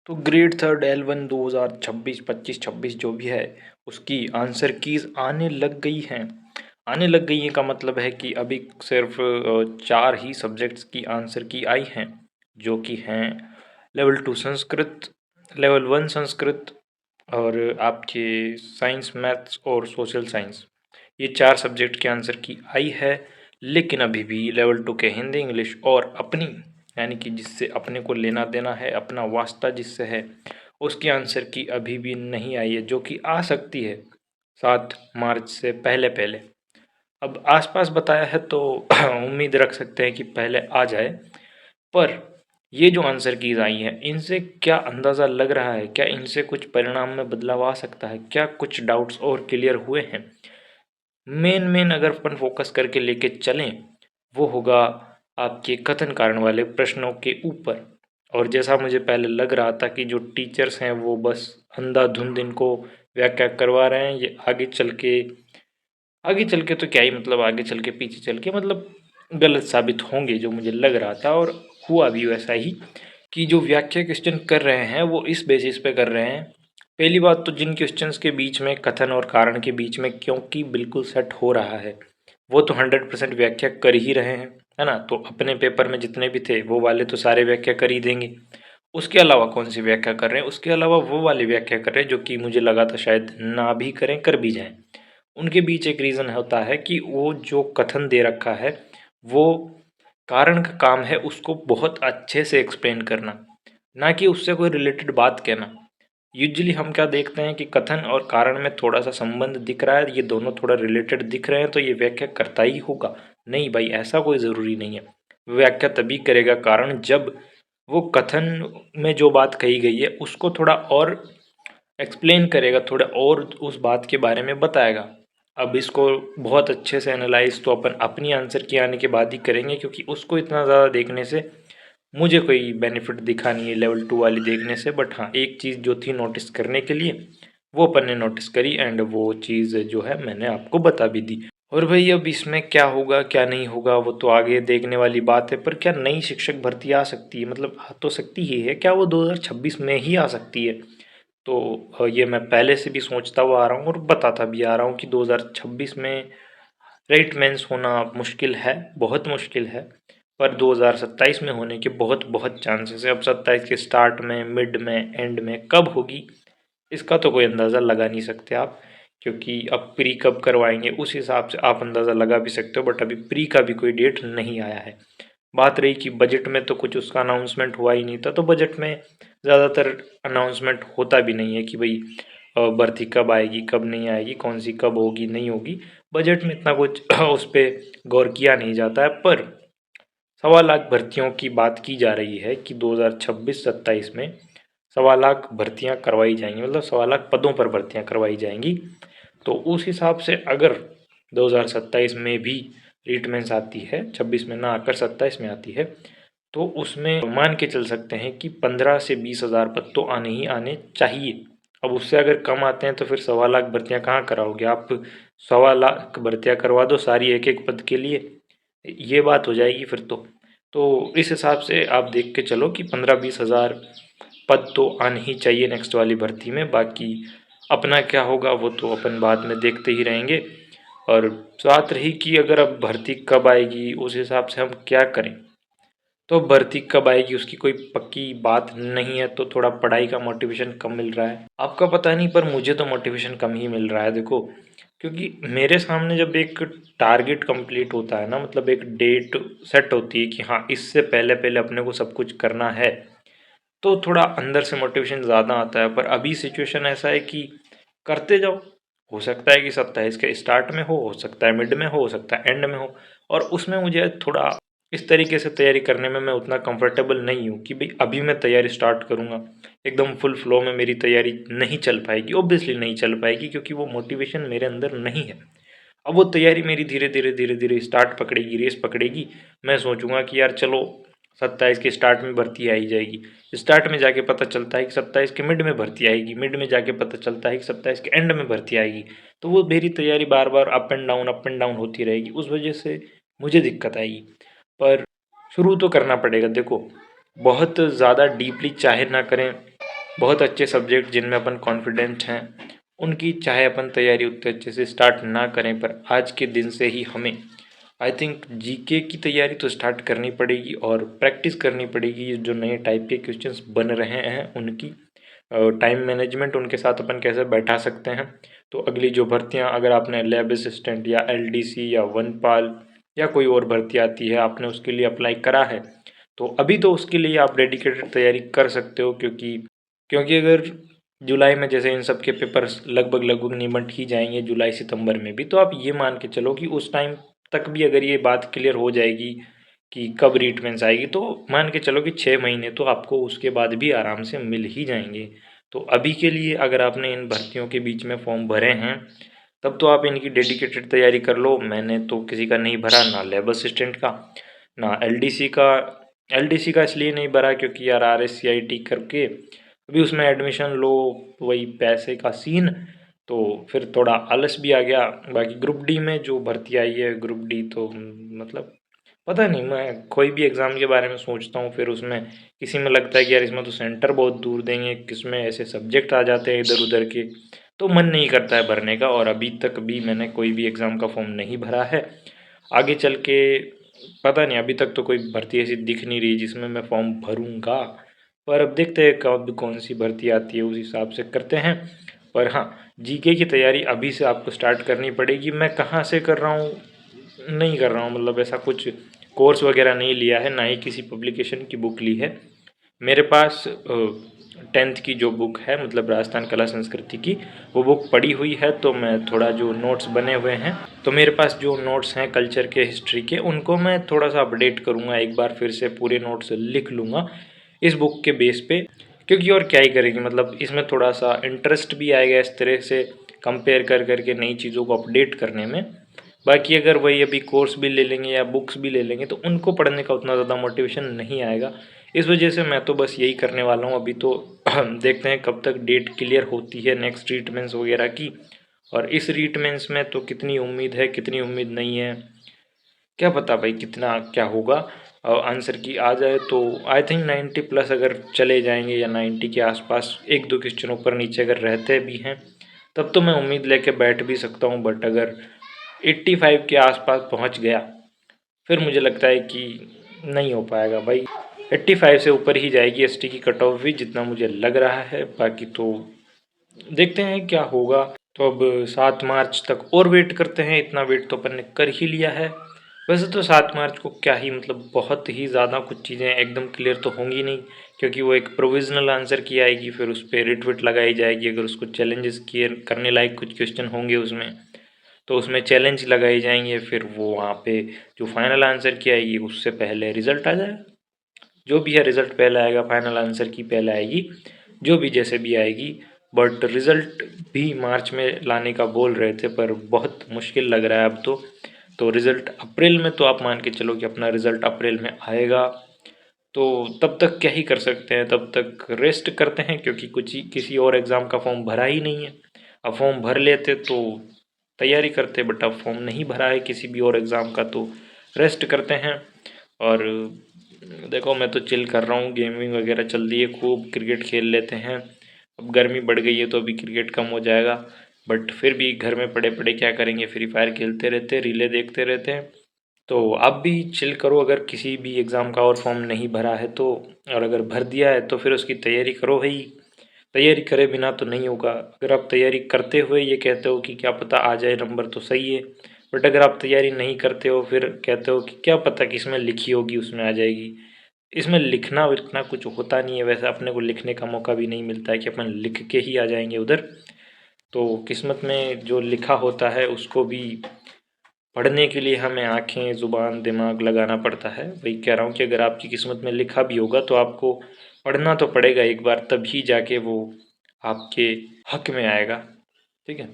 तो grade third L1 2026 25 26 जो भी है उसकी आंसर कीज आने लग गई हैं। आने लग गई हैं का मतलब है कि अभी सिर्फ 4 ही सब्जेक्ट्स की आंसर की आई हैं, जो कि हैं लेवल 2 संस्कृत, लेवल 1 संस्कृत और आपके साइंस, मैथ्स और सोशल साइंस। ये 4 सब्जेक्ट के आंसर की आई है। लेकिन अभी भी लेवल 2 के हिंदी, इंग्लिश और अपनी, यानी कि जिससे अपने को लेना देना है, अपना वास्ता जिससे है, उसकी आंसर की अभी भी नहीं आई है, जो कि आ सकती है 7 मार्च से पहले पहले। अब आसपास बताया है तो उम्मीद रख सकते हैं कि पहले आ जाए। पर ये जो आंसर कीज आई हैं, इनसे क्या अंदाज़ा लग रहा है? क्या इनसे कुछ परिणाम में बदलाव आ सकता है? क्या कुछ डाउट्स और क्लियर हुए हैं? मेन अगर अपन फोकस करके लेके चलें, वो होगा आपके कथन कारण वाले प्रश्नों के ऊपर। और जैसा मुझे पहले लग रहा था कि जो टीचर्स हैं वो बस अंधाधुंध इनको व्याख्या करवा रहे हैं, ये आगे चल के तो क्या ही मतलब, आगे चल के पीछे चल के मतलब गलत साबित होंगे, जो मुझे लग रहा था और हुआ भी वैसा ही। कि जो व्याख्या क्वेश्चन कर रहे हैं वो इस बेसिस पे कर रहे हैं। पहली बात तो जिन क्वेश्चंस के बीच में कथन और कारण के बीच में क्योंकि बिल्कुल सेट हो रहा है, वो तो 100% व्याख्या कर ही रहे हैं, है ना। तो अपने पेपर में जितने भी थे वो वाले तो सारे व्याख्या कर ही देंगे। उसके अलावा कौन सी व्याख्या कर रहे हैं? उसके अलावा वो वाले व्याख्या कर रहे हैं जो कि मुझे लगा था शायद ना भी करें, कर भी जाएं। उनके बीच एक रीज़न होता है कि वो जो कथन दे रखा है वो कारण का काम है उसको बहुत अच्छे से एक्सप्लेन करना, ना कि उससे कोई रिलेटेड बात कहना। यूजुअली हम क्या देखते हैं कि कथन और कारण में थोड़ा सा संबंध दिख रहा है, ये दोनों थोड़ा रिलेटेड दिख रहे हैं तो ये व्याख्या करता ही होगा। नहीं भाई, ऐसा कोई ज़रूरी नहीं है। व्याख्या तभी करेगा कारण जब वो कथन में जो बात कही गई है उसको थोड़ा और एक्सप्लेन करेगा, थोड़ा और उस बात के बारे में बताएगा। अब इसको बहुत अच्छे से एनालाइज तो अपन अपनी आंसर की आने के बाद ही करेंगे, क्योंकि उसको इतना ज़्यादा देखने से मुझे कोई बेनिफिट दिखा नहीं है लेवल 2 वाली देखने से। बट हाँ, एक चीज़ जो थी नोटिस करने के लिए वो अपन ने नोटिस करी, एंड वो चीज़ जो है मैंने आपको बता भी दी। और भाई अब इसमें क्या होगा क्या नहीं होगा वो तो आगे देखने वाली बात है। पर क्या नई शिक्षक भर्ती आ सकती है? मतलब आ तो सकती ही है, क्या वो 2026 में ही आ सकती है? तो ये मैं पहले से भी सोचता हुआ आ रहा हूँ और बताता भी आ रहा हूँ कि 2026 में राइट मेंस होना मुश्किल है, बहुत मुश्किल है। पर 2027 में होने के बहुत बहुत चांसेस है। अब 27 के स्टार्ट में, मिड में, एंड में कब होगी इसका तो कोई अंदाज़ा लगा नहीं सकते आप, क्योंकि अब प्री कब करवाएंगे उस हिसाब से आप अंदाज़ा लगा भी सकते हो। बट अभी प्री का भी कोई डेट नहीं आया है। बात रही कि बजट में, तो कुछ उसका अनाउंसमेंट हुआ ही नहीं था। तो बजट में ज़्यादातर अनाउंसमेंट होता भी नहीं है कि भाई भर्ती कब आएगी कब नहीं आएगी, कौन सी कब होगी नहीं होगी। बजट में इतना कुछ उस पर गौर किया नहीं जाता है। पर 1.25 लाख भर्तियों की बात की जा रही है कि 2026-27 में 1.25 लाख भर्तियां करवाई जाएंगी, मतलब 1.25 लाख पदों पर भर्तियां करवाई जाएंगी। तो उस हिसाब से अगर 2027 में भी रीट मेंस आती है, 26 में ना आकर 27 में आती है, तो उसमें मान के चल सकते हैं कि 15 से 20 हज़ार पद तो आने ही आने चाहिए। अब उससे अगर कम आते हैं तो फिर 1.25 लाख भर्तियां कहाँ कराओगे आप? 1.25 लाख भर्तियां करवा दो सारी एक एक पद के लिए, ये बात हो जाएगी फिर तो इस हिसाब से आप देख के चलो कि 15-20 हज़ार पद तो आने ही चाहिए नेक्स्ट वाली भर्ती में। बाकी अपना क्या होगा वो तो अपन बाद में देखते ही रहेंगे। और बात रही कि अगर अब भर्ती कब आएगी, उस हिसाब से हम क्या करें। तो भर्ती कब आएगी उसकी कोई पक्की बात नहीं है, तो थोड़ा पढ़ाई का मोटिवेशन कम मिल रहा है। आपका पता नहीं, पर मुझे तो मोटिवेशन कम ही मिल रहा है। देखो, क्योंकि मेरे सामने जब एक टारगेट कंप्लीट होता है ना, मतलब एक डेट सेट होती है कि हाँ इससे पहले पहले अपने को सब कुछ करना है, तो थोड़ा अंदर से मोटिवेशन ज़्यादा आता है। पर अभी सिचुएशन ऐसा है कि करते जाओ। हो सकता है कि 27 के स्टार्ट में हो सकता है मिड में हो सकता है एंड में हो। और उसमें मुझे थोड़ा इस तरीके से तैयारी करने में मैं उतना कंफर्टेबल नहीं हूँ कि भाई अभी मैं तैयारी स्टार्ट करूँगा एकदम फुल फ्लो में, मेरी तैयारी नहीं चल पाएगी, ऑब्वियसली नहीं चल पाएगी, क्योंकि वो मोटिवेशन मेरे अंदर नहीं है। अब वो तैयारी मेरी धीरे धीरे स्टार्ट पकड़ेगी, रेस पकड़ेगी। मैं सोचूंगा कि यार चलो 27 के स्टार्ट में भर्ती आई जाएगी, स्टार्ट में जाके पता चलता है कि 27 के मिड में भर्ती आएगी, मिड में जाके पता चलता है कि 27 के एंड में भर्ती आएगी। तो वो मेरी तैयारी बार बार अप एंड डाउन होती रहेगी, उस वजह से मुझे दिक्कत आएगी। पर शुरू तो करना पड़ेगा। देखो, बहुत ज़्यादा डीपली चाहे ना करें बहुत अच्छे सब्जेक्ट जिनमें अपन कॉन्फिडेंट हैं उनकी चाहे अपन तैयारी उतने अच्छे से स्टार्ट ना करें, पर आज के दिन से ही हमें आई थिंक जीके की तैयारी तो स्टार्ट करनी पड़ेगी और प्रैक्टिस करनी पड़ेगी। जो नए टाइप के क्वेश्चंस बन रहे हैं उनकी टाइम मैनेजमेंट उनके साथ अपन कैसे बैठा सकते हैं। तो अगली जो भर्तियां, अगर आपने लैब असिस्टेंट या एलडीसी या वनपाल या कोई और भर्ती आती है आपने उसके लिए अप्लाई करा है, तो अभी तो उसके लिए आप डेडिकेटेड तैयारी कर सकते हो। क्योंकि अगर जुलाई में जैसे इन सब के पेपर्स लगभग लगभग निमट ही जाएंगे जुलाई सितंबर में भी, तो आप ये मान के चलो कि उस टाइम तक भी अगर ये बात क्लियर हो जाएगी कि कब रीटमेंस आएगी, तो मान के चलो कि 6 महीने तो आपको उसके बाद भी आराम से मिल ही जाएंगे। तो अभी के लिए अगर आपने इन भर्तियों के बीच में फॉर्म भरे हैं तब तो आप इनकी डेडिकेटेड तैयारी कर लो। मैंने तो किसी का नहीं भरा, ना लैब असिस्टेंट का ना एलडीसी का। एलडीसी का इसलिए नहीं भरा क्योंकि यार RSCIT करके अभी उसमें एडमिशन लो, वही पैसे का सीन, तो फिर थोड़ा आलस भी आ गया। बाकी ग्रुप डी में जो भर्ती आई है, ग्रुप डी तो मतलब पता नहीं, मैं कोई भी एग्ज़ाम के बारे में सोचता हूँ फिर उसमें किसी में लगता है कि यार इसमें तो सेंटर बहुत दूर देंगे, किसमें ऐसे सब्जेक्ट आ जाते हैं इधर उधर के, तो मन नहीं करता है भरने का। और अभी तक भी मैंने कोई भी एग्ज़ाम का फॉर्म नहीं भरा है। आगे चल के पता नहीं, अभी तक तो कोई भर्ती ऐसी दिख नहीं रही जिसमें मैं फॉर्म भरूँगा, पर अब देखते हैं कब कौन सी भर्ती आती है, उस हिसाब से करते हैं। पर हाँ, जीके की तैयारी अभी से आपको स्टार्ट करनी पड़ेगी। मैं कहाँ से कर रहा हूँ, नहीं कर रहा हूँ, मतलब ऐसा कुछ कोर्स वगैरह नहीं लिया है, ना ही किसी पब्लिकेशन की बुक ली है। मेरे पास 10th की जो बुक है, मतलब राजस्थान कला संस्कृति की, वो बुक पड़ी हुई है। तो मैं थोड़ा जो नोट्स बने हुए हैं, तो मेरे पास जो नोट्स हैं कल्चर के, हिस्ट्री के, उनको मैं थोड़ा सा अपडेट करूँगा, एक बार फिर से पूरे नोट्स लिख लूँगा इस बुक के बेस पे। क्योंकि और क्या ही करेंगे, मतलब इसमें थोड़ा सा इंटरेस्ट भी आएगा इस तरह से कंपेयर कर करके नई चीज़ों को अपडेट करने में। बाकी अगर वही अभी कोर्स भी ले लेंगे या बुक्स भी ले लेंगे तो उनको पढ़ने का उतना ज़्यादा मोटिवेशन नहीं आएगा। इस वजह से मैं तो बस यही करने वाला हूँ अभी तो। देखते हैं कब तक डेट क्लियर होती है नेक्स्ट ट्रीटमेंट्स वगैरह की, और इस ट्रीटमेंट्स में तो कितनी उम्मीद है कितनी उम्मीद नहीं है, क्या पता भाई कितना क्या होगा। आंसर की आ जाए तो आई थिंक 90+ अगर चले जाएंगे या 90 के आसपास, एक दो क्वेश्चन ऊपर नीचे अगर रहते भी हैं तब तो मैं उम्मीद लेके बैठ भी सकता हूँ। बट अगर 85 के आसपास पहुँच गया फिर मुझे लगता है कि नहीं हो पाएगा भाई। 85 से ऊपर ही जाएगी एसटी की कट ऑफ भी, जितना मुझे लग रहा है। बाकी तो देखते हैं क्या होगा। तो अब 7 मार्च तक और वेट करते हैं, इतना वेट तो अपन ने कर ही लिया है। वैसे तो 7 मार्च को क्या ही, मतलब बहुत ही ज़्यादा कुछ चीज़ें एकदम क्लियर तो होंगी नहीं, क्योंकि वो एक प्रोविजनल आंसर की आएगी, फिर उस पर रिट विट लगाई जाएगी। अगर उसको चैलेंजेस किए करने लायक कुछ क्वेश्चन होंगे उसमें, तो उसमें चैलेंज लगाए जाएंगे। फिर वो वहाँ पे जो फाइनल आंसर की आएगी उससे पहले रिजल्ट आ जाएगा। जो भी है रिजल्ट पहले आएगा, फाइनल आंसर की पहले आएगी, जो भी जैसे भी आएगी। बट रिजल्ट भी मार्च में लाने का बोल रहे थे, पर बहुत मुश्किल लग रहा है अब तो रिजल्ट अप्रैल में, तो आप मान के चलो कि अपना रिजल्ट अप्रैल में आएगा। तो तब तक क्या ही कर सकते हैं, तब तक रेस्ट करते हैं, क्योंकि कुछ ही किसी और एग्ज़ाम का फॉर्म भरा ही नहीं है। अब फॉर्म भर लेते तो तैयारी करते, बट अब फॉर्म नहीं भरा है किसी भी और एग्ज़ाम का, तो रेस्ट करते हैं। और देखो मैं तो चिल कर रहा हूँ, गेमिंग वगैरह चल रही है खूब, क्रिकेट खेल लेते हैं। अब गर्मी बढ़ गई है तो अभी क्रिकेट कम हो जाएगा, बट फिर भी घर में पड़े पड़े क्या करेंगे, फ्री फायर खेलते रहते, रीले देखते रहते हैं। तो आप भी चिल करो, अगर किसी भी एग्ज़ाम का और फॉर्म नहीं भरा है तो, और अगर भर दिया है तो फिर उसकी तैयारी करो भाई। तैयारी करे बिना तो नहीं होगा। अगर आप तैयारी करते हुए ये कहते हो कि क्या पता आ जाए नंबर, तो सही है। बट अगर आप तैयारी नहीं करते हो फिर कहते हो कि क्या पता किसमें लिखी होगी उसमें आ जाएगी, इसमें लिखना विखना कुछ होता नहीं है। वैसे अपने को लिखने का मौका भी नहीं मिलता है कि अपन लिख के ही आ जाएंगे उधर। तो किस्मत में जो लिखा होता है उसको भी पढ़ने के लिए हमें आँखें, ज़ुबान, दिमाग लगाना पड़ता है। वही कह रहा हूँ कि अगर आपकी किस्मत में लिखा भी होगा तो आपको पढ़ना तो पड़ेगा एक बार, तभी जाके वो आपके हक में आएगा। ठीक है।